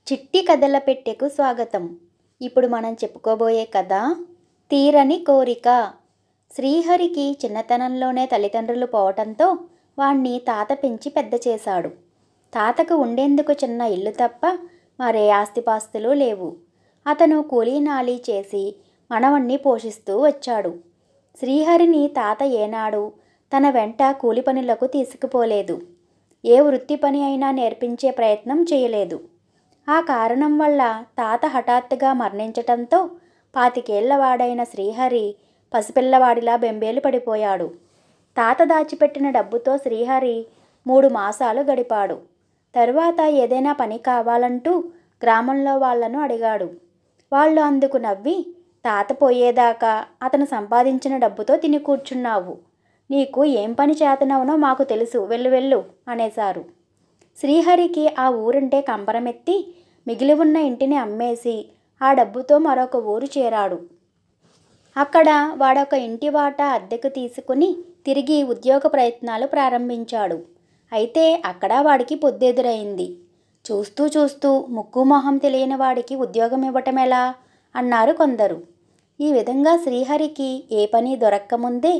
చిట్టి కథల పెట్టెకు స్వాగతం. ఇప్పుడు మనం చెప్పుకోబోయే కథ తీరని కోరిక. శ్రీహరికి చిన్నతనంలోనే తల్లిదండ్రులు పోవటంతో వాణ్ణి తాత పెంచి పెద్ద చేశాడు. తాతకు ఉండేందుకు చిన్న ఇల్లు తప్ప మరే ఆస్తిపాస్తులు లేవు. అతను కూలీనాలీ చేసి మనవణ్ణి పోషిస్తూ వచ్చాడు. శ్రీహరిని తాత ఏనాడు తన వెంట కూలి పనులకు తీసుకుపోలేదు. ఏ వృత్తి పని అయినా నేర్పించే ప్రయత్నం చేయలేదు. ఆ కారణం వల్ల తాత హఠాత్తుగా మరణించటంతో 25 ఏళ్లవాడైన శ్రీహరి పసిపిల్లవాడిలా బెంబేలు పడిపోయాడు. తాత దాచిపెట్టిన డబ్బుతో శ్రీహరి 3 మాసాలు గడిపాడు. తరువాత ఏదైనా పని కావాలంటూ గ్రామంలో వాళ్లను అడిగాడు. వాళ్ళు అందుకు నవ్వి, తాత పోయేదాకా అతను సంపాదించిన డబ్బుతో తిని కూర్చున్నావు. నీకు ఏం పని చేతనవునో మాకు తెలుసు, వెళ్ళు అనేశారు. శ్రీహరికి ఆ ఊరంటే కంపరమెత్తి మిగిలి ఉన్న ఇంటిని అమ్మేసి ఆ డబ్బుతో మరొక ఊరు చేరాడు. అక్కడ వాడొక ఇంటి వాటా అద్దెకు తీసుకుని తిరిగి ఉద్యోగ ప్రయత్నాలు ప్రారంభించాడు. అయితే అక్కడ వాడికి పొద్దెదురైంది. చూస్తూ ముక్కు మొహం తెలియని వాడికి ఉద్యోగం ఇవ్వటం ఎలా అన్నారు కొందరు. ఈ విధంగా శ్రీహరికి ఏ పని దొరక్కముందే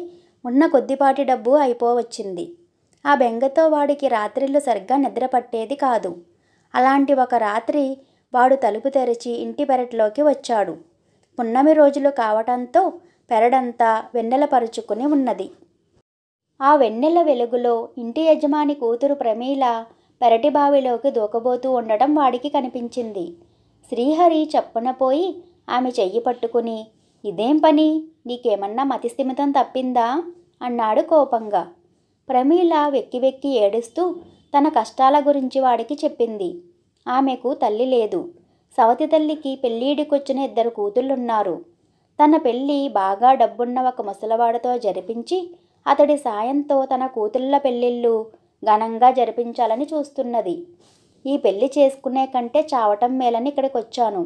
ఉన్న కొద్దిపాటి డబ్బు అయిపోవచ్చింది. ఆ బెంగతో వాడికి రాత్రిళ్ళు సరిగ్గా నిద్ర పట్టేది కాదు. అలాంటి ఒక రాత్రి వాడు తలుపు తెరిచి ఇంటి పెరట్లోకి వచ్చాడు. పున్నమి రోజులు కావటంతో పెరడంతా వెన్నెల పరుచుకుని ఉన్నది. ఆ వెన్నెల వెలుగులో ఇంటి యజమాని కూతురు ప్రమీల పెరటి బావిలోకి దూకబోతూ ఉండటం వాడికి కనిపించింది. శ్రీహరి చప్పున పోయి ఆమె చెయ్యి పట్టుకుని, ఇదేం పని, నీకేమన్నా మతిస్థిమితం తప్పిందా అన్నాడు కోపంగా. ప్రమీల వెక్కి ఏడుస్తూ తన కష్టాల గురించి వాడికి చెప్పింది. ఆమెకు తల్లి లేదు. సవతి తల్లికి పెళ్ళీడికొచ్చిన 2 కూతుళ్ళున్నారు. తన పెళ్ళి బాగా డబ్బున్న ఒక ముసలివాడితో జరిపించి అతడి సాయంతో తన కూతుళ్ళ పెళ్ళిళ్ళు ఘనంగా జరిపించాలని చూస్తున్నది. ఈ పెళ్లి చేసుకునే కంటే చావటం మేలని ఇక్కడికొచ్చాను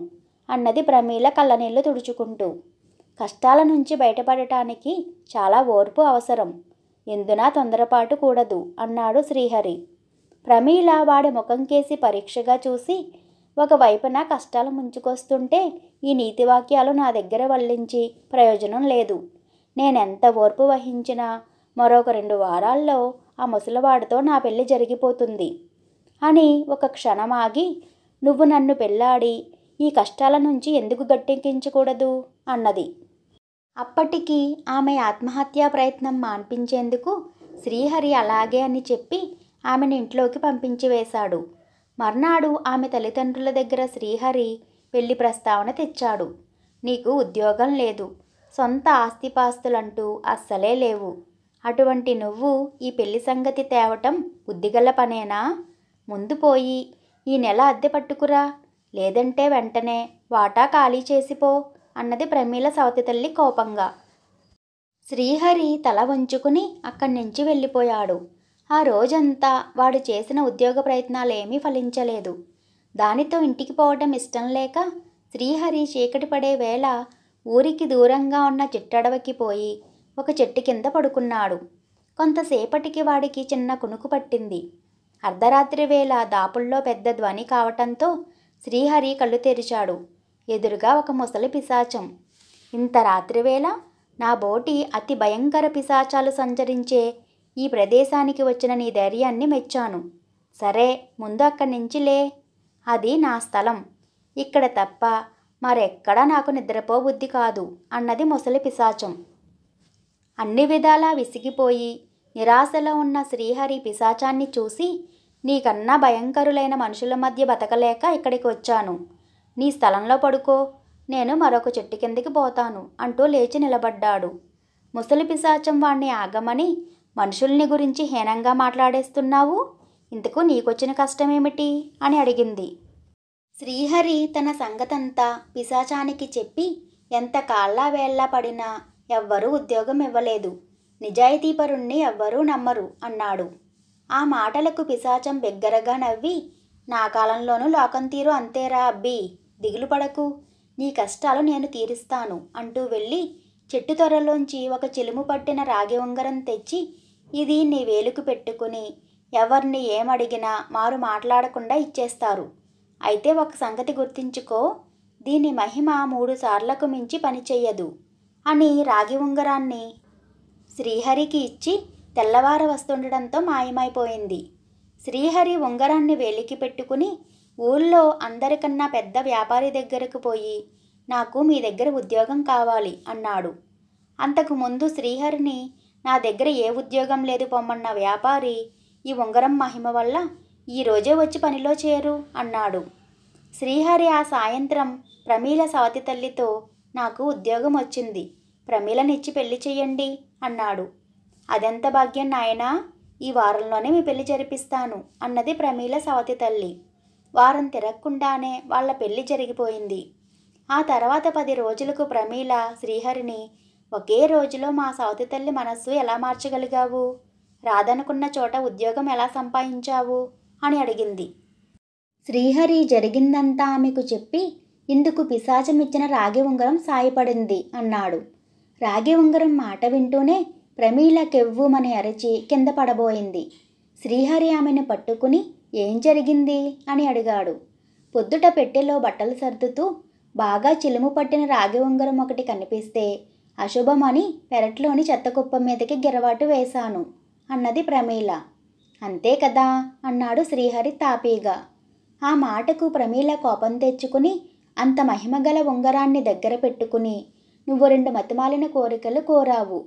అన్నది ప్రమీల కళ్ళనీళ్లు తుడుచుకుంటూ. కష్టాల నుంచి బయటపడటానికి చాలా ఓర్పు అవసరం. ఎందునా తొందరపాటు కూడదు అన్నాడు శ్రీహరి. ప్రమీల వాడి ముఖం కేసి పరీక్షగా చూసి, ఒకవైపున కష్టాలు ముంచుకొస్తుంటే ఈ నీతివాక్యాలు నా దగ్గర వల్లించి ప్రయోజనం లేదు. నేనెంత ఓర్పు వహించినా మరొక 2 వారాల్లో ఆ ముసలివాడితో నా పెళ్లి జరిగిపోతుంది అని ఒక క్షణం ఆగి, నువ్వు నన్ను పెళ్ళాడి ఈ కష్టాల నుంచి ఎందుకు గట్టెక్కించకూడదు అన్నది. అప్పటికి ఆమె ఆత్మహత్యా ప్రయత్నం మాన్పించేందుకు శ్రీహరి అలాగే అని చెప్పి ఆమెను ఇంట్లోకి పంపించి వేశాడు. మర్నాడు ఆమె తల్లిదండ్రుల దగ్గర శ్రీహరి పెళ్లి ప్రస్తావన తెచ్చాడు. నీకు ఉద్యోగం లేదు, సొంత ఆస్తిపాస్తులంటూ అస్సలే లేవు. అటువంటి నువ్వు ఈ పెళ్లి సంగతి తేవటం బుద్ధిగల పనేనా? ముందు పోయి ఈ నెల అద్దె పట్టుకురా, లేదంటే వెంటనే వాటా ఖాళీ చేసిపో అన్నది ప్రమీల సవతి తల్లి కోపంగా. శ్రీహరి తల వంచుకుని అక్కడి నుంచి వెళ్ళిపోయాడు. ఆ రోజంతా వాడు చేసిన ఉద్యోగ ప్రయత్నాలేమీ ఫలించలేదు. దానితో ఇంటికి పోవటం ఇష్టం లేక శ్రీహరి చీకటి పడే వేళ ఊరికి దూరంగా ఉన్న చిట్టడవికి పోయి ఒక చెట్టు కింద పడుకున్నాడు. కొంతసేపటికి వాడికి చిన్న కునుకు పట్టింది. అర్ధరాత్రి వేళ దాపుల్లో పెద్ద ధ్వని కావటంతో శ్రీహరి కళ్ళు తెరిచాడు. ఎదురుగా ఒక ముసలి పిశాచం. ఇంత రాత్రివేళ నా బోటి అతి భయంకర పిశాచాలు సంచరించే ఈ ప్రదేశానికి వచ్చిన నీ ధైర్యాన్ని మెచ్చాను. సరే, ముందు అక్కడి నుంచి లే. అది నా స్థలం. ఇక్కడ తప్ప మరెక్కడా నాకు నిద్రపోబుద్ధి కాదు అన్నది ముసలి పిశాచం. అన్ని విధాలా విసిగిపోయి నిరాశలో ఉన్న శ్రీహరి పిశాచాన్ని చూసి, నీకన్నా భయంకరులైన మనుషుల మధ్య బతకలేక ఇక్కడికి వచ్చాను. నీ స్థలంలో పడుకో, నేను మరొక చెట్టు కిందకి పోతాను అంటూ లేచి నిలబడ్డాడు. ముసలి పిశాచం వాణ్ణి ఆగమని, మనుషుల్ని గురించి హీనంగా మాట్లాడేస్తున్నావు, ఇంతకు నీకొచ్చిన కష్టమేమిటి అని అడిగింది. శ్రీహరి తన సంగతంతా పిశాచానికి చెప్పి, ఎంత కాళ్ళా వేళ్ళ పడినా ఎవ్వరూ ఉద్యోగం ఇవ్వలేదు, నిజాయితీపరుణ్ణి ఎవ్వరూ నమ్మరు అన్నాడు. ఆ మాటలకు పిశాచం బిగ్గరగా నవ్వి, నా కాలంలోనూ లోకం తీరు అంతేరా అబ్బి, దిగులు పడకు, నీ కష్టాలు నేను తీరుస్తాను అంటూ వెళ్ళి చెట్టు త్వరలోంచి ఒక చిలుము పట్టిన రాగి ఉంగరం తెచ్చి, ఇది నీ వేలుకు పెట్టుకుని ఎవరిని ఏమడిగినా మారు మాట్లాడకుండా ఇచ్చేస్తారు. అయితే ఒక సంగతి గుర్తుంచుకో, దీని మహిమ 3 సార్లకు మించి పనిచెయ్యదు అని రాగి ఉంగరాన్ని శ్రీహరికి ఇచ్చి తెల్లవార వస్తుండడంతో మాయమైపోయింది. శ్రీహరి ఉంగరాన్ని వేలికి పెట్టుకుని ఊళ్ళో అందరికన్నా పెద్ద వ్యాపారి దగ్గరకు పోయి, నాకు మీ దగ్గర ఉద్యోగం కావాలి అన్నాడు. అంతకుముందు శ్రీహరిని నా దగ్గర ఏ ఉద్యోగం లేదు పొమ్మన్న వ్యాపారి ఈ ఉంగరం మహిమ వల్ల ఈరోజే వచ్చి పనిలో చేరు అన్నాడు. శ్రీహరి ఆ సాయంత్రం ప్రమీల సవతి తల్లితో, నాకు ఉద్యోగం వచ్చింది, ప్రమీలనిచ్చి పెళ్లి చెయ్యండి అన్నాడు. అదెంత భాగ్యం నాయనా, ఈ వారంలోనే మీ పెళ్లి జరిపిస్తాను అన్నది ప్రమీల సవతి తల్లి. వారం తిరగకుండానే వాళ్ళ పెళ్లి జరిగిపోయింది. ఆ తర్వాత 10 రోజులకు ప్రమీల శ్రీహరిని, ఒకే రోజులో మా సవతి తల్లి మనస్సు ఎలా మార్చగలిగావు, రాదనుకున్న చోట ఉద్యోగం ఎలా సంపాదించావు అని అడిగింది. శ్రీహరి జరిగిందంతా ఆమెకు చెప్పి, ఇందుకు పిశాచమిచ్చిన రాగి ఉంగరం సాయపడింది అన్నాడు. రాగి ఉంగరం మాట వింటూనే ప్రమీల కెవ్వుమని అరచి కింద పడబోయింది. శ్రీహరి ఆమెను పట్టుకుని, ఏం జరిగింది అని అడిగాడు. పొద్దుట పెట్టెలో బట్టలు సర్దుతూ బాగా చిలుము పట్టిన రాగి ఉంగరం ఒకటి కనిపిస్తే అశుభమని పెరట్లోని చెత్తకుప్ప మీదకి గిరవాటు వేశాను అన్నది ప్రమీల. అంతే కదా అన్నాడు శ్రీహరి తాపీగా. ఆ మాటకు ప్రమీల కోపం తెచ్చుకుని, అంత మహిమగల ఉంగరాన్ని దగ్గర పెట్టుకుని, నువ్వు 2 మతిమాలిన కోరికలు కోరావు.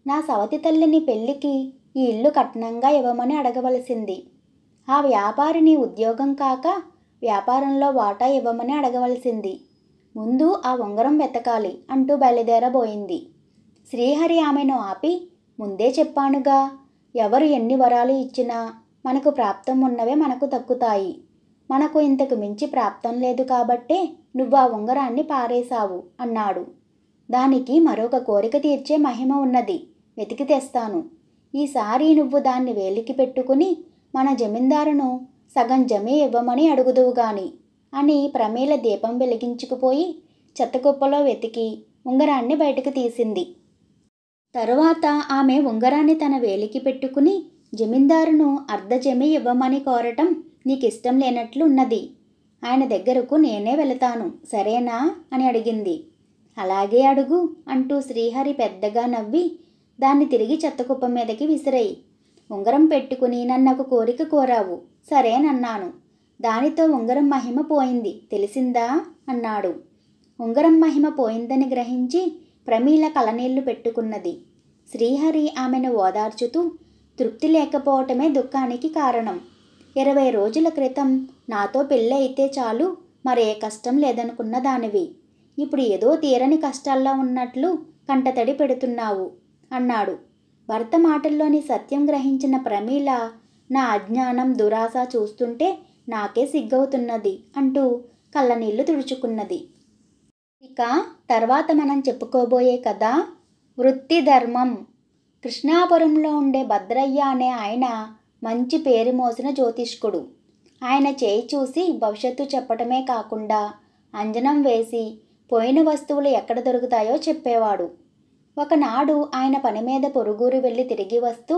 నా సవతి తల్లిని పెళ్లికి ఈ ఇల్లు కట్నంగా ఇవ్వమని అడగవలసింది. ఆ వ్యాపారిని ఉద్యోగం కాక వ్యాపారంలో వాటా ఇవ్వమని అడగవలసింది. ముందు ఆ ఉంగరం వెతకాలి అంటూ బయలుదేరబోయింది. శ్రీహరి ఆమెను ఆపి, ముందే చెప్పానుగా, ఎవరు ఎన్ని వరాలు ఇచ్చినా మనకు ప్రాప్తం ఉన్నవే మనకు దక్కుతాయి. మనకు ఇంతకు మించి ప్రాప్తం లేదు కాబట్టే నువ్వు ఆ ఉంగరాన్ని పారేశావు అన్నాడు. దానికి మరొక కోరిక తీర్చే మహిమ ఉన్నది, వెతికి తెస్తాను. ఈసారి నువ్వు దాన్ని వేలికి పెట్టుకుని మన జమీందారును సగం జమీ ఇవ్వమని అడుగుదువు గాని అని ప్రమీల దీపం వెలిగించుకుపోయి చెత్తకుప్పలో వెతికి ఉంగరాన్ని బయటకు తీసింది. తరువాత ఆమె ఉంగరాన్ని తన వేలికి పెట్టుకుని, జమీందారును అర్ధ జమీ ఇవ్వమని కోరటం నీకిష్టం లేనట్లు ఉన్నది. ఆయన దగ్గరకు నేనే వెళతాను, సరేనా అని అడిగింది. అలాగే అడుగు అంటూ శ్రీహరి పెద్దగా నవ్వి దాన్ని తిరిగి చెత్తకుప్ప మీదకి విసిరేయి. ఉంగరం పెట్టుకుని నన్నొక కోరిక కోరావు, సరేనన్నాను. దానితో ఉంగరం మహిమ పోయింది, తెలిసిందా అన్నాడు. ఉంగరం మహిమ పోయిందని గ్రహించి ప్రమీల కలనీళ్లు పెట్టుకున్నది. శ్రీహరి ఆమెను ఓదార్చుతూ, తృప్తి లేకపోవటమే దుఃఖానికి కారణం. 20 రోజుల క్రితం నాతో పెళ్ళి అయితే చాలు, మరే కష్టం లేదనుకున్న దానివి. ఇప్పుడు ఏదో తీరని కష్టాల్లో ఉన్నట్లు కంటతడి పెడుతున్నావు అన్నాడు. భర్త మాటల్లోని సత్యం గ్రహించిన ప్రమీల, నా అజ్ఞానం దురాశ చూస్తుంటే నాకే సిగ్గవుతున్నది అంటూ కళ్ళనీళ్లు తుడుచుకున్నది. ఇక తర్వాత మనం చెప్పుకోబోయే కథ వృత్తి ధర్మం. కృష్ణాపురంలో ఉండే భద్రయ్య అనే ఆయన మంచి పేరు మోసిన జ్యోతిష్కుడు. ఆయన చేయి చూసి భవిష్యత్తు చెప్పటమే కాకుండా అంజనం వేసి పోయిన వస్తువులు ఎక్కడ దొరుకుతాయో చెప్పేవాడు. ఒకనాడు ఆయన పని మీద పొరుగురు వెళ్ళి తిరిగి వస్తూ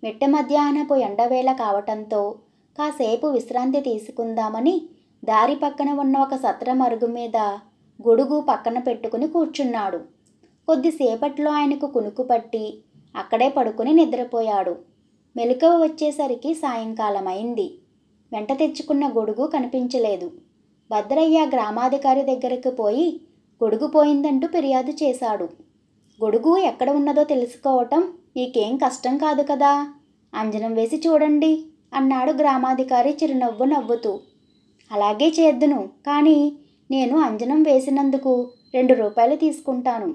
మిట్ట మధ్యాహ్నపు ఎండవేళ కావటంతో కాసేపు విశ్రాంతి తీసుకుందామని దారి పక్కన ఉన్న ఒక సత్రం అరుగు మీద గొడుగు పక్కన పెట్టుకుని కూర్చున్నాడు. కొద్దిసేపట్లో ఆయనకు కునుకు పట్టి అక్కడే పడుకుని నిద్రపోయాడు. మెలకువ వచ్చేసరికి సాయంకాలం అయింది. వెంట తెచ్చుకున్న గొడుగు కనిపించలేదు. భద్రయ్య గ్రామాధికారి దగ్గరకు పోయి గొడుగు పోయిందంటూ ఫిర్యాదు చేశాడు. గొడుగు ఎక్కడ ఉన్నదో తెలుసుకోవటం మీకేం కష్టం కాదు కదా, అంజనం వేసి చూడండి అన్నాడు గ్రామాధికారి చిరునవ్వు నవ్వుతూ. అలాగే చేద్దును, కానీ నేను అంజనం వేసినందుకు 2 రూపాయలు తీసుకుంటాను.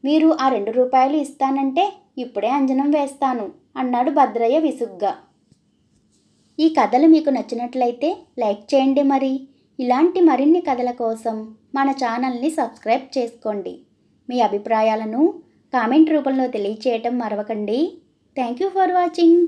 మీరు ఆ 2 రూపాయలు ఇస్తానంటే ఇప్పుడే అంజనం వేస్తాను అన్నాడు భద్రయ్య విసుగ్గా. ఈ కథలు మీకు నచ్చినట్లయితే లైక్ చేయండి. మరి ఇలాంటి మరిన్ని కథల కోసం మన ఛానల్ని సబ్స్క్రైబ్ చేసుకోండి. మీ అభిప్రాయాలను కామెంట్ రూపంలో తెలియచేయటం మరవకండి. Thank you for watching.